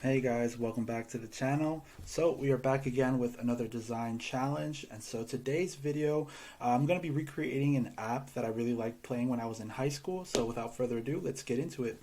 Hey guys, welcome back to the channel. So we are back again with another design challenge, and so today's video I'm going to be recreating an app that I really liked playing when I was in high school. So without further ado, let's get into it.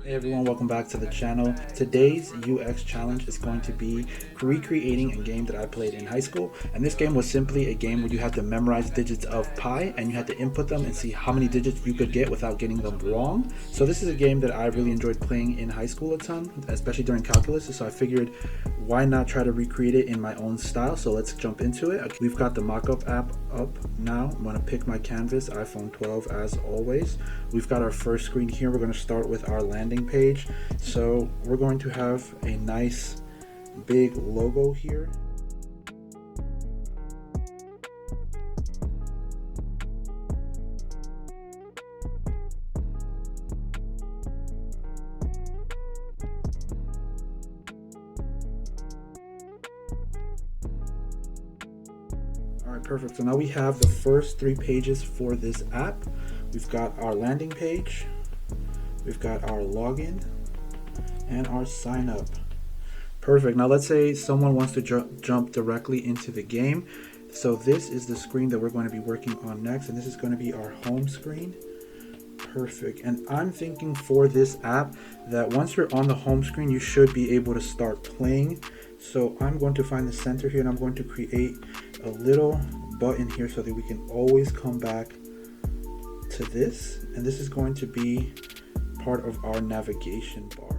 Hey everyone, welcome back to the channel. Today's UX challenge is going to be recreating a game that I played in high school. And this game was simply a game where you had to memorize digits of pi and you had to input them and see how many digits you could get without getting them wrong. So this is a game that I really enjoyed playing in high school a ton, especially during calculus. So I figured why not try to recreate it in my own style. So let's jump into it. We've got the mockup app up now. I'm going to pick my canvas, iPhone 12 as always. We've got our first screen here. We're going to start with our landing page. So we're going to have a nice big logo here. All right, perfect. So now we have the first 3 pages for this app. We've got our landing page, we've got our login, and our sign up. Perfect. Now let's say someone wants to jump directly into the game. So this is the screen that we're going to be working on next, and this is going to be our home screen. Perfect. And I'm thinking for this app that once you're on the home screen, you should be able to start playing. So I'm going to find the center here, and I'm going to create a little button here so that we can always come back to this. And this is going to be part of our navigation bar.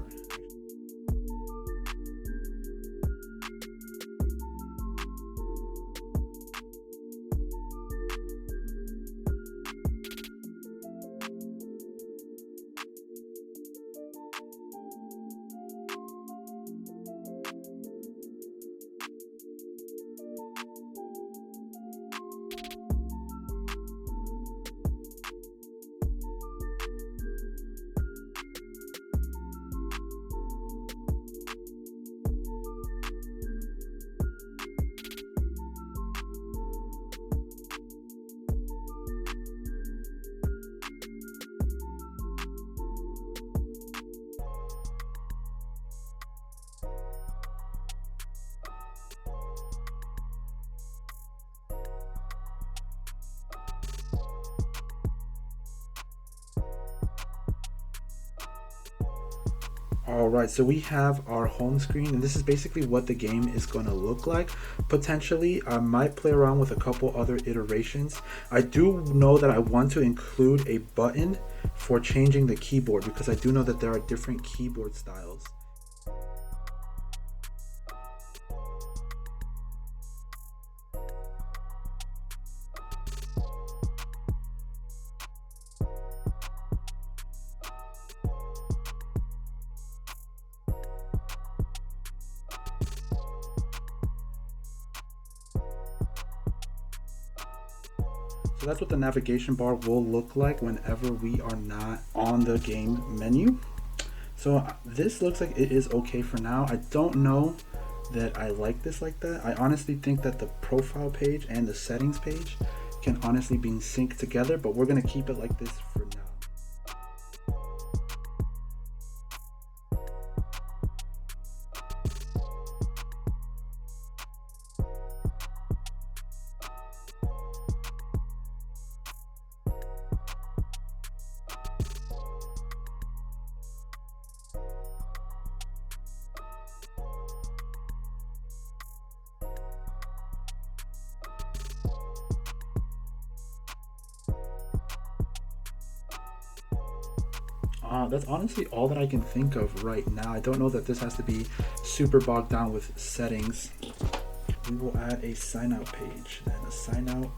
Alright, so we have our home screen, and this is basically what the game is going to look like. Potentially, I might play around with a couple other iterations. I do know that I want to include a button for changing the keyboard, because I do know that there are different keyboard styles. So that's what the navigation bar will look like whenever we are not on the game menu. So this looks like it is okay for now. I don't know that I like this like that. I honestly think that the profile page and the settings page can honestly be synced together, but we're gonna keep it like this for now. That's honestly all that I can think of right now. I don't know that this has to be super bogged down with settings. We will add a sign out page, and a sign out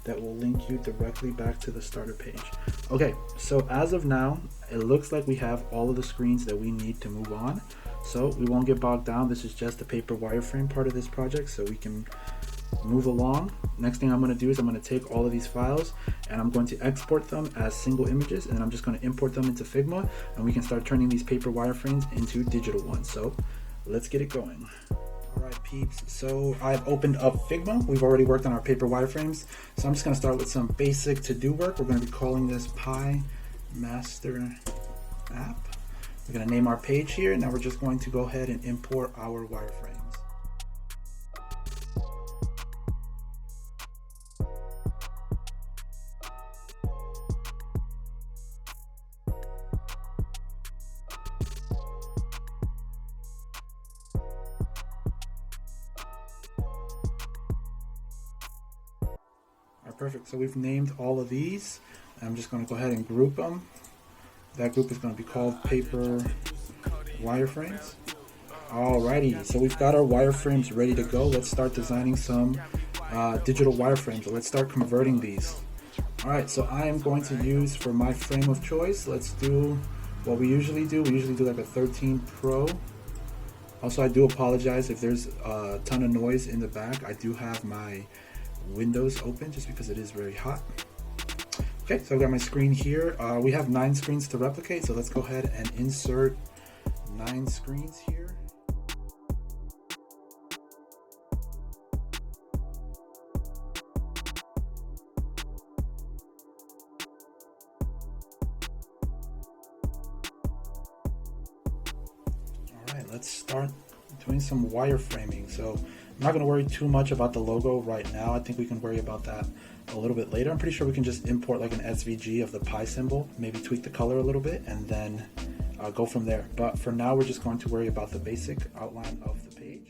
that will link you directly back to the starter page. Okay, so as of now, it looks like we have all of the screens that we need to move on. So we won't get bogged down. This is just the paper wireframe part of this project, so we can move along. Next thing I'm going to do is I'm going to take all of these files and I'm going to export them as single images, and I'm just going to import them into Figma, and we can start turning these paper wireframes into digital ones. So let's get it going. Alright peeps, so I've opened up Figma. We've already worked on our paper wireframes, so I'm just going to start with some basic to-do work. We're going to be calling this Pi Master App. We're going to name our page here. Now we're just going to go ahead and import our wireframes. Perfect, so we've named all of these. I'm just going to go ahead and group them. That group is going to be called paper wireframes. Alrighty, so we've got our wireframes ready to go. Let's start designing some digital wireframes. So let's start converting these. Alright, so I am going to use, for my frame of choice, let's do what we usually do. We usually do like a 13 Pro. Also, I do apologize if there's a ton of noise in the back. I do have my windows open just because it is very hot. Okay, so I've got my screen here. We have 9 screens to replicate, so let's go ahead and insert 9 screens here. Alright, let's start doing some wireframing. So I'm not going to worry too much about the logo right now. I think we can worry about that a little bit later. I'm pretty sure we can just import like an SVG of the Pi symbol, maybe tweak the color a little bit, and then go from there. But for now, we're just going to worry about the basic outline of the page.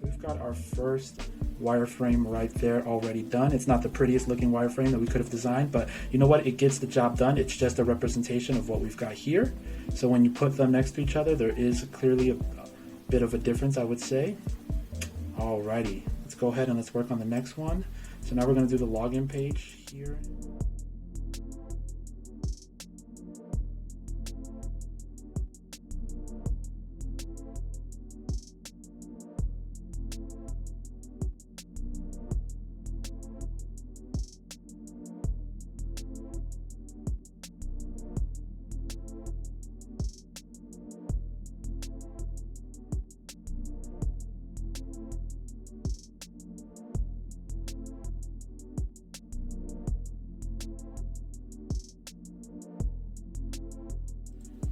We've got our first wireframe right there already done. It's not the prettiest looking wireframe that we could have designed, but you know what? It gets the job done. It's just a representation of what we've got here. So when you put them next to each other, there is clearly a bit of a difference, I would say. Alrighty, let's go ahead and let's work on the next one. So now we're going to do the login page here.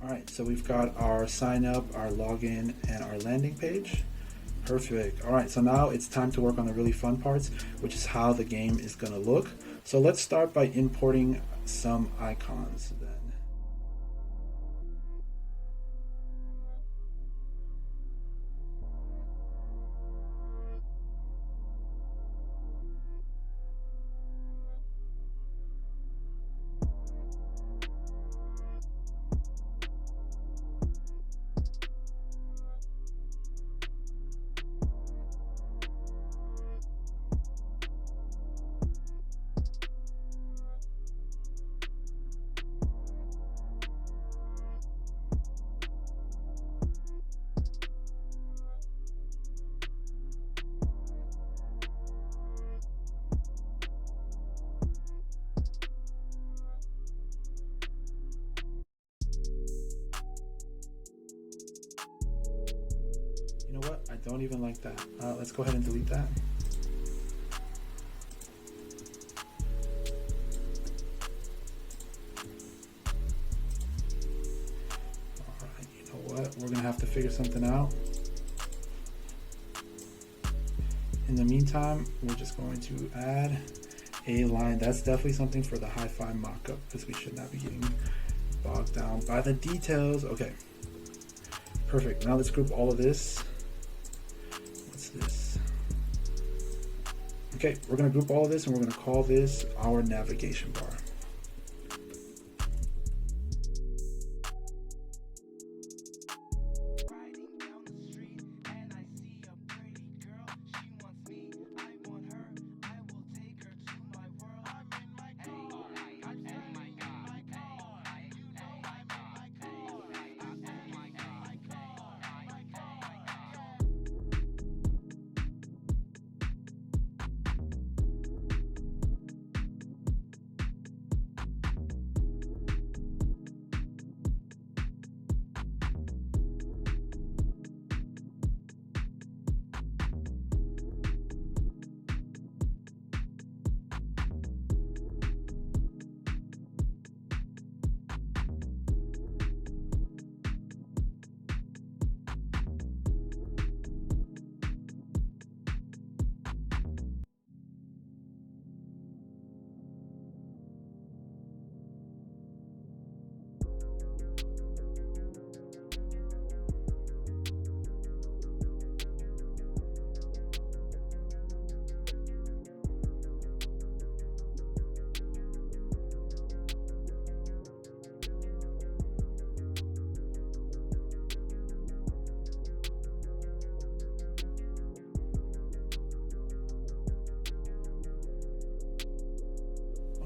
Alright, so we've got our sign up, our login, and our landing page. Perfect. Alright, so now it's time to work on the really fun parts, which is how the game is going to look. So let's start by importing some icons then. You know what? I don't even like that. Let's go ahead and delete that. Alright, you know what? We're gonna have to figure something out. In the meantime, we're just going to add a line. That's definitely something for the hi-fi mockup, because we should not be getting bogged down by the details. Okay, perfect. Now let's group all of this. What's this? Okay, we're gonna group all of this and we're gonna call this our navigation bar.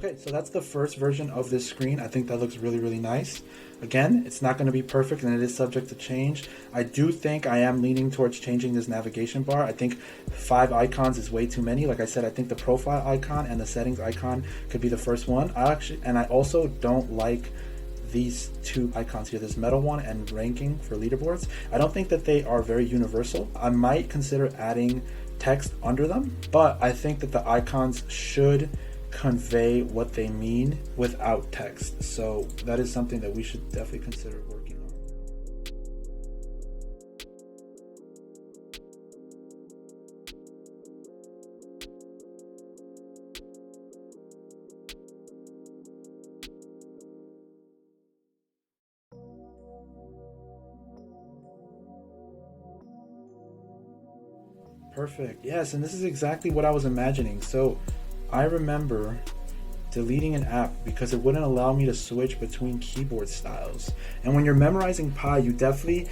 Okay, so that's the first version of this screen. I think that looks really, really nice. Again, it's not going to be perfect and it is subject to change. I do think I am leaning towards changing this navigation bar. I think 5 icons is way too many. Like I said, I think the profile icon and the settings icon could be the first one. I also don't like these 2 icons here, this metal one and ranking for leaderboards. I don't think that they are very universal. I might consider adding text under them, but I think that the icons should convey what they mean without text. So that is something that we should definitely consider working on. Perfect. Yes, and this is exactly what I was imagining. So I remember deleting an app because it wouldn't allow me to switch between keyboard styles. And when you're memorizing Pi, you definitely,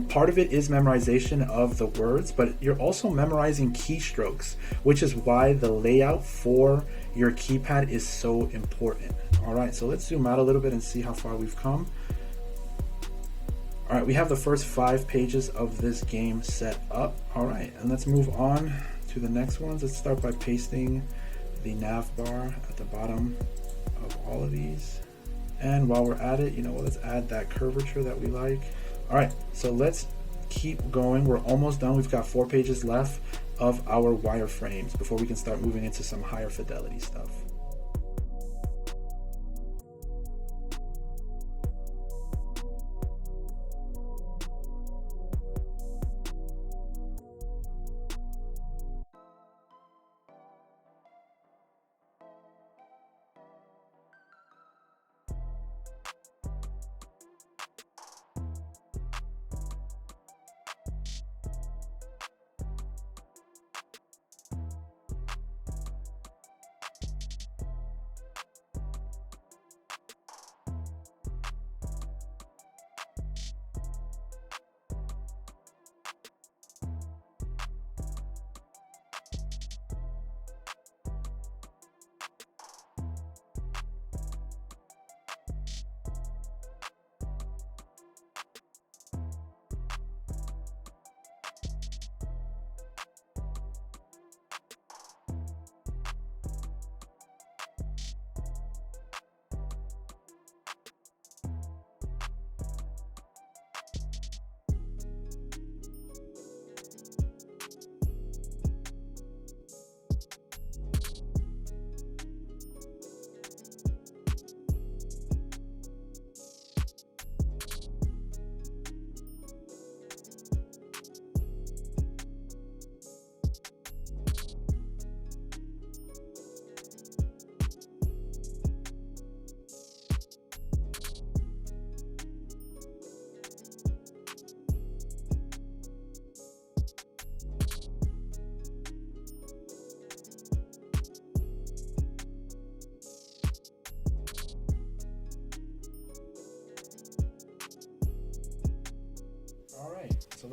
part of it is memorization of the words, but you're also memorizing keystrokes, which is why the layout for your keypad is so important. All right, so let's zoom out a little bit and see how far we've come. All right, we have the first 5 pages of this game set up. All right, and let's move on to the next ones. Let's start by pasting the nav bar at the bottom of all of these. And while we're at it, let's add that curvature that we like. All right, so let's keep going. We're almost done. We've got 4 pages left of our wireframes before we can start moving into some higher fidelity stuff.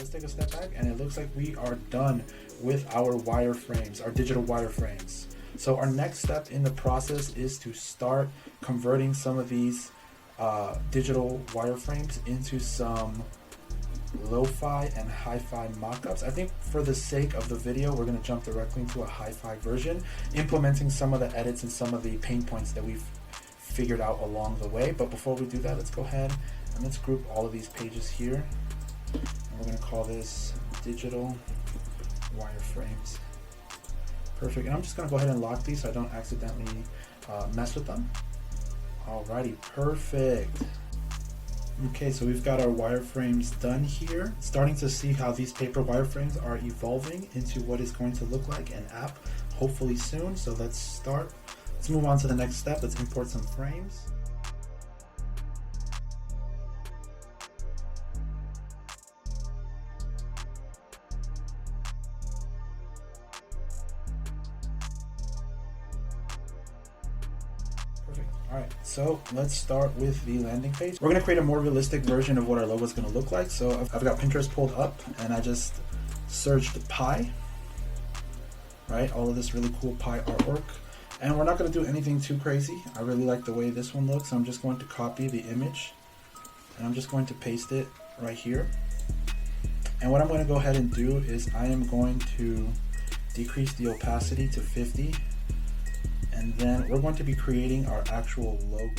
let's take a step back, and it looks like we are done with our wireframes, our digital wireframes. So our next step in the process is to start converting some of these digital wireframes into some lo-fi and hi-fi mockups. I think for the sake of the video, we're going to jump directly into a hi-fi version, implementing some of the edits and some of the pain points that we've figured out along the way. But before we do that, let's go ahead and let's group all of these pages here. And we're going to call this digital wireframes. Perfect. And I'm just going to go ahead and lock these so I don't accidentally mess with them. Alrighty, perfect. Okay, so we've got our wireframes done here. Starting to see how these paper wireframes are evolving into what is going to look like an app, hopefully soon. So let's start. Let's move on to the next step. Let's import some frames. Perfect. All right, so let's start with the landing page. We're going to create a more realistic version of what our logo is going to look like. So I've got Pinterest pulled up and I just searched pie, right? All of this really cool pie artwork. And we're not going to do anything too crazy. I really like the way this one looks. So I'm just going to copy the image and I'm just going to paste it right here. And what I'm going to go ahead and do is I am going to decrease the opacity to 50. And then we're going to be creating our actual logo.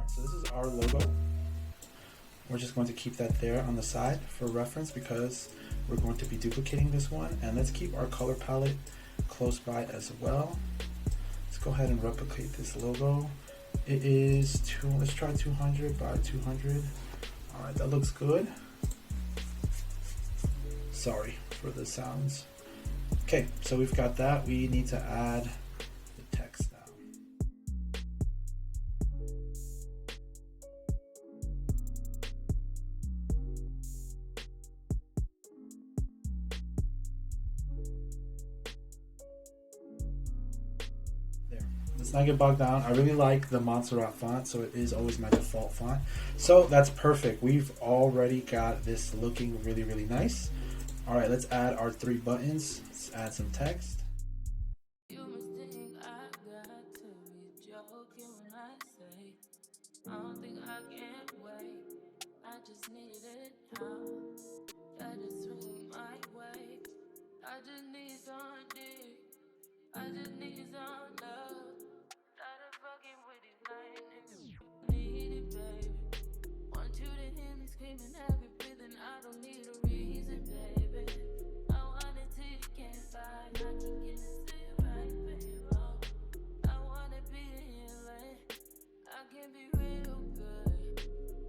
So this is our logo. We're just going to keep that there on the side for reference because we're going to be duplicating this one. And let's keep our color palette close by as well. Let's go ahead and replicate this logo. It is let's try 200 by 200. All right, that looks good. Sorry for the sounds. Okay, so we've got that. We need to add the text now. Let's not get bogged down. I really like the Montserrat font, so it is always my default font. So that's perfect. We've already got this looking really, really nice. All right, let's add our 3 buttons. Let's add some text. You must think I got to be joking when I say I don't think I can't wait. I just need it now. I just swing my way. I just need some dick. I just need some love. Started fucking with these lame niggas. Need it, baby. Want you to hear me screaming, happy breathing. I don't need a reason, baby. I want it till you can't fight. I can get it to you right, baby. I wanna be in your lane. I can be real good.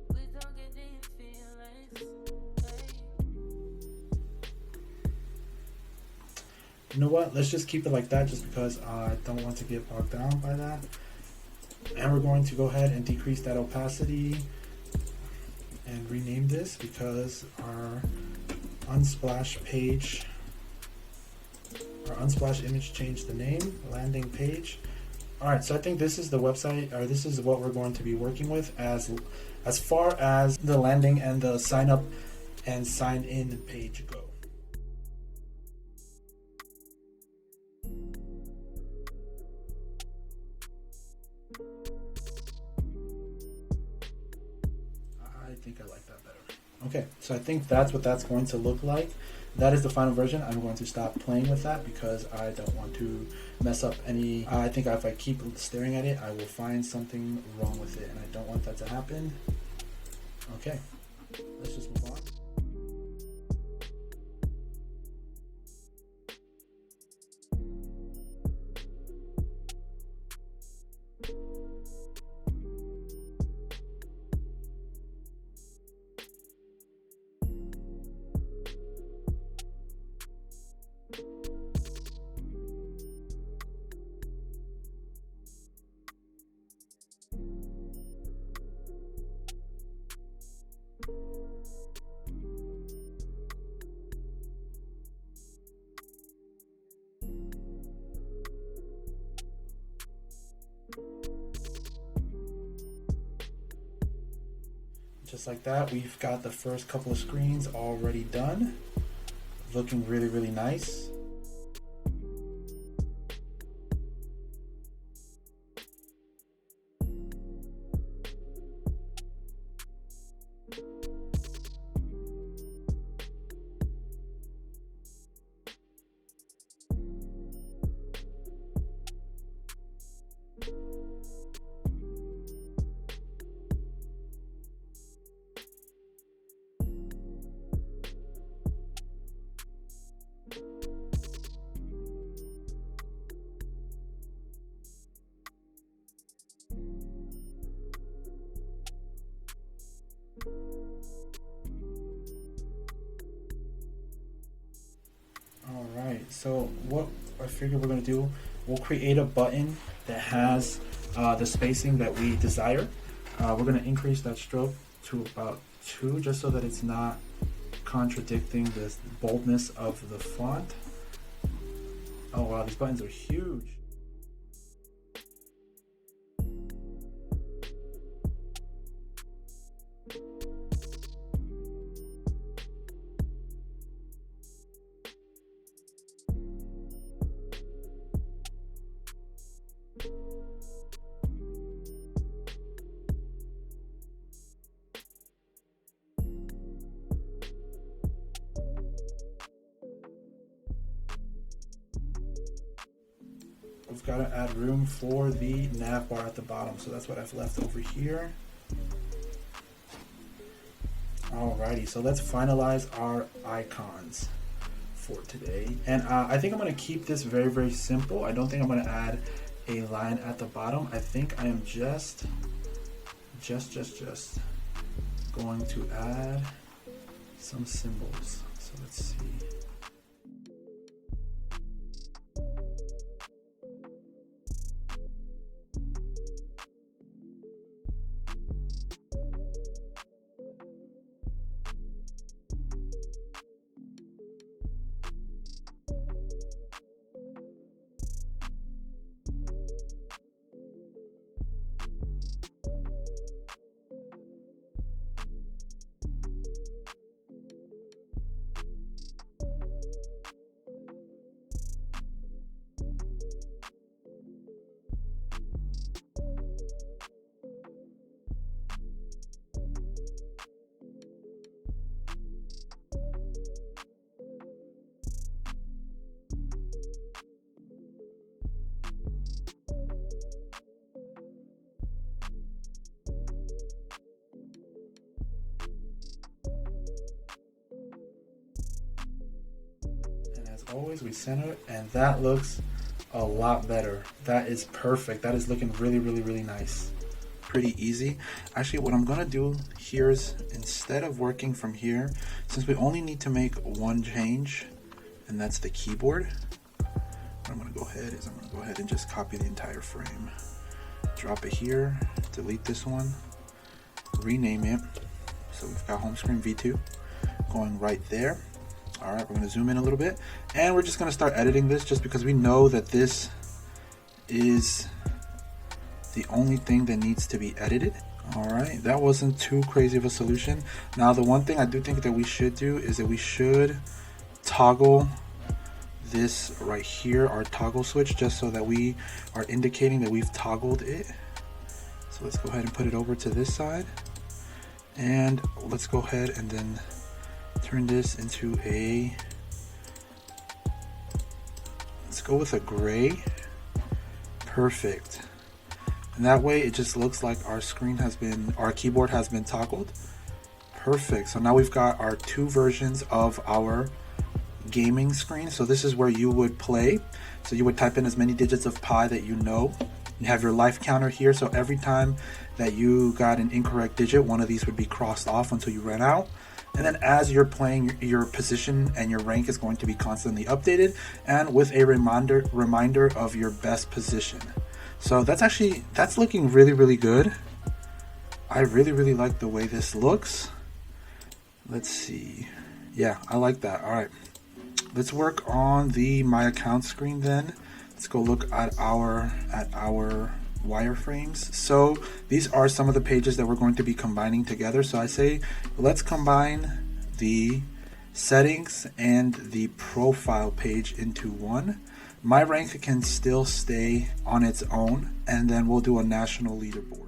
Please don't get these feelings. You know what? Let's just keep it like that just because I don't want to get bogged down by that. And we're going to go ahead and decrease that opacity and rename this because our Unsplash page, our Unsplash image changed the name, landing page. All right, so I think this is the website, or this is what we're going to be working with as far as the landing and the sign up and sign in page go. I think I like that better. Okay, so I think that's what that's going to look like. That is the final version. I'm going to stop playing with that because I don't want to mess up any. I think if I keep staring at it, I will find something wrong with it, and I don't want that to happen. Okay, let's just move on. Just like that, we've got the first couple of screens already done. Looking really, really nice. Alright, so what I figure we're going to do, we'll create a button that has the spacing that we desire. We're going to increase that stroke to about 2 just so that it's not contradicting the boldness of the font. Oh wow, these buttons are huge. We've got to add room for the nav bar at the bottom, so that's what I've left over here. Alrighty, so let's finalize our icons for today. And I think I'm going to keep this very, very simple. I don't think I'm going to add a line at the bottom. I think I am just going to add some symbols. So let's see. Always we center it, and that looks a lot better. That is perfect. That is looking really, really, really nice. Pretty easy. Actually, what I'm gonna do here is, instead of working from here, since we only need to make one change, and that's the keyboard, what I'm gonna go ahead and just copy the entire frame, drop it here, delete this one, rename it. So we've got home screen V2 going right there. All right, we're going to zoom in a little bit, and we're just going to start editing this just because we know that this is the only thing that needs to be edited. All right, that wasn't too crazy of a solution. Now, the one thing I do think that we should do is that we should toggle this right here, our toggle switch, just so that we are indicating that we've toggled it. So let's go ahead and put it over to this side, and let's go ahead and then turn this into let's go with a gray. Perfect. And that way it just looks like our keyboard has been toggled. Perfect. So now we've got our 2 versions of our gaming screen. So this is where you would play. So you would type in as many digits of pi that you know. You have your life counter here. So every time that you got an incorrect digit, one of these would be crossed off until you ran out. And then as you're playing, your position and your rank is going to be constantly updated, and with a reminder of your best position. So that's looking really, really good. I really, really like the way this looks. Let's see. Yeah, I like that. All right, let's work on the My Account screen then. Let's go look at our wireframes. So these are some of the pages that we're going to be combining together. So I say let's combine the settings and the profile page into one. My rank can still stay on its own, and then we'll do a national leaderboard.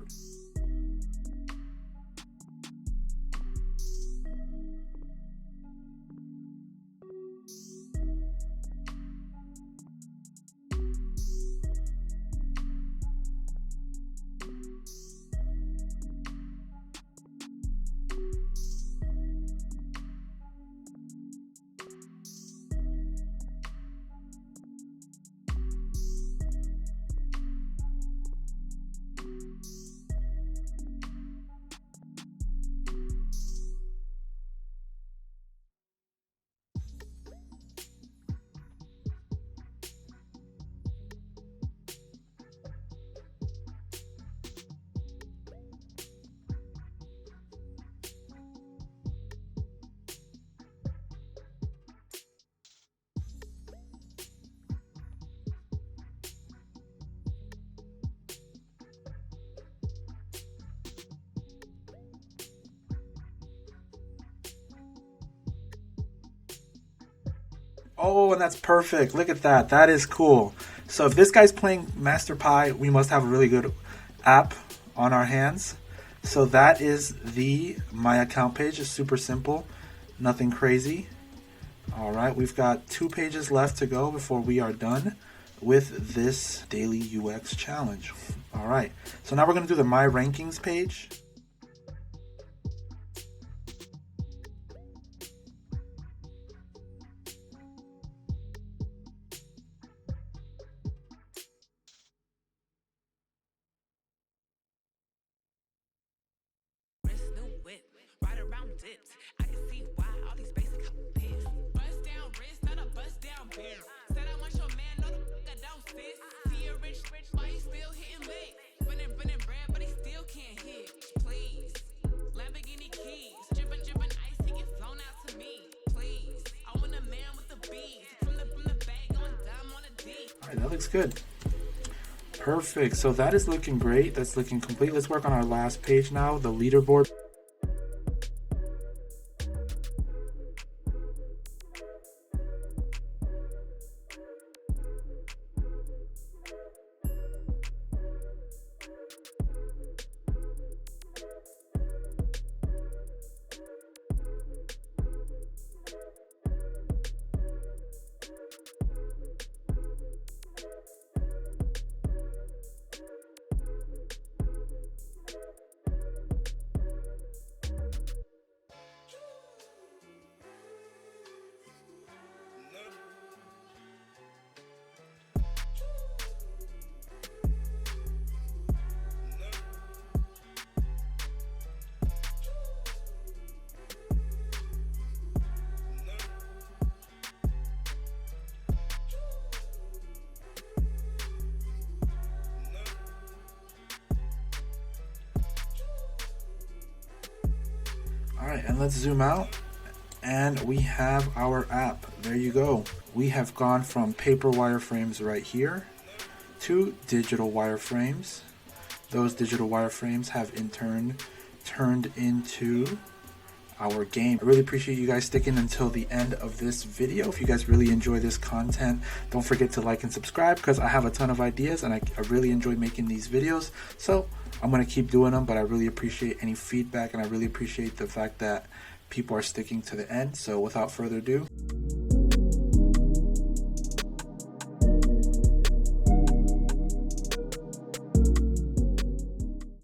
Oh, and that's perfect. Look at that. That is cool. So if this guy's playing Master Pi, we must have a really good app on our hands. So that is the My Account page. It's super simple. Nothing crazy. All right, we've got 2 pages left to go before we are done with this daily UX challenge. All right, so now we're going to do the My Rankings page. That looks good. Perfect. So that is looking great. That's looking complete. Let's work on our last page now, the leaderboard. All right, and let's zoom out, and we have our app. There you go. We have gone from paper wireframes right here to digital wireframes. Those digital wireframes have in turn turned into our game. I really appreciate you guys sticking until the end of this video. If you guys really enjoy this content, don't forget to like and subscribe, because I have a ton of ideas and I really enjoy making these videos. So I'm going to keep doing them, but I really appreciate any feedback, and I really appreciate the fact that people are sticking to the end. So without further ado,